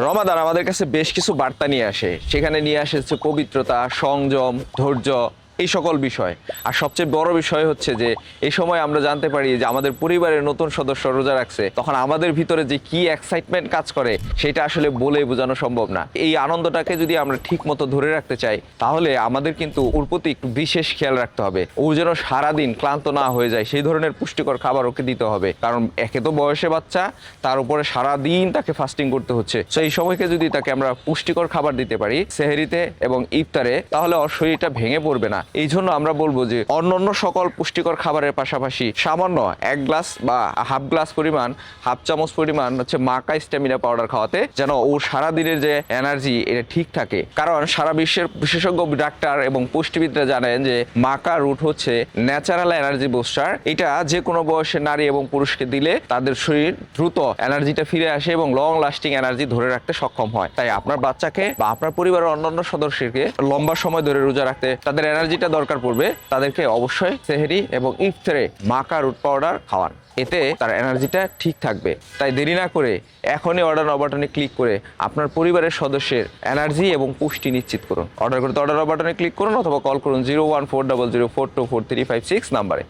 রমাদান আমাদের কাছে বেশ কিছু বার্তা নিয়ে আসে, সেখানে নিয়ে আসে হচ্ছে পবিত্রতা, সংযম, ধৈর্য, এই সকল বিষয়। আর সবচেয়ে বড় বিষয় হচ্ছে যে এই সময় আমরা জানতে পারি যে আমাদের পরিবারের নতুন সদস্য রোজা রাখছে, তখন আমাদের ভিতরে যে কি এক্সাইটমেন্ট কাজ করে সেটা আসলে বলে বোঝানো সম্ভব না। এই আনন্দটাকে যদি আমরা ঠিক মতো ধরে রাখতে চাই তাহলে আমাদের কিন্তু ওর প্রতি একটু বিশেষ খেয়াল রাখতে হবে। ও যেন সারাদিন ক্লান্ত না হয়ে যায় সেই ধরনের পুষ্টিকর খাবার ওকে দিতে হবে, কারণ একে তো বয়সে বাচ্চা, তার উপরে সারাদিন তাকে ফাস্টিং করতে হচ্ছে। তো এই সময়কে যদি তাকে আমরা পুষ্টিকর খাবার দিতে পারি সেহরিতে এবং ইফতারে, তাহলে ওর শরীরটা ভেঙে পড়বে না। এই জন্য আমরা বলবো যে অন্যান্য সকল পুষ্টিকর খাবারের পাশাপাশি সামান্য 1 গ্লাস বা হাফ গ্লাস পরিমাণ, হাফ চামচ পরিমাণ হচ্ছে মাকা স্ট্যামিনা পাউডার খাওয়াতে, যেন ও সারাদিনের যে এনার্জি এটা ঠিক থাকে। কারণ সারা বিশ্বের বিশেষজ্ঞ ডাক্তার এবং পুষ্টিবিদরা জানেন যে মাকা রুট হচ্ছে ন্যাচারাল এনার্জি বুস্টার। এটা যে কোনো বয়সের নারী এবং পুরুষকে দিলে তাদের শরীর দ্রুত এনার্জিটা ফিরে আসে এবং লং লাস্টিং এনার্জি ধরে রাখতে সক্ষম হয়। তাই আপনার বাচ্চাকে বা আপনার পরিবারের অন্যান্য সদস্যকে লম্বা সময় ধরে রোজা রাখতে তাদের এনার্জিটা দরকার পড়বে, তাদেরকে অবশ্যই সেহরি এবং ইফতারে মাকা রুট পাউডার খাওয়ান, এতে তার এনার্জিটা ঠিক থাকবে। তাই দেরি না করে এখনই অর্ডার নাও বাটনে ক্লিক করে আপনার পরিবারের সদস্যের এনার্জি এবং পুষ্টি নিশ্চিত করুন। অর্ডার করতে অর্ডার নাও বাটনে ক্লিক করুন অথবা কল করুন 01400424356 নাম্বারে।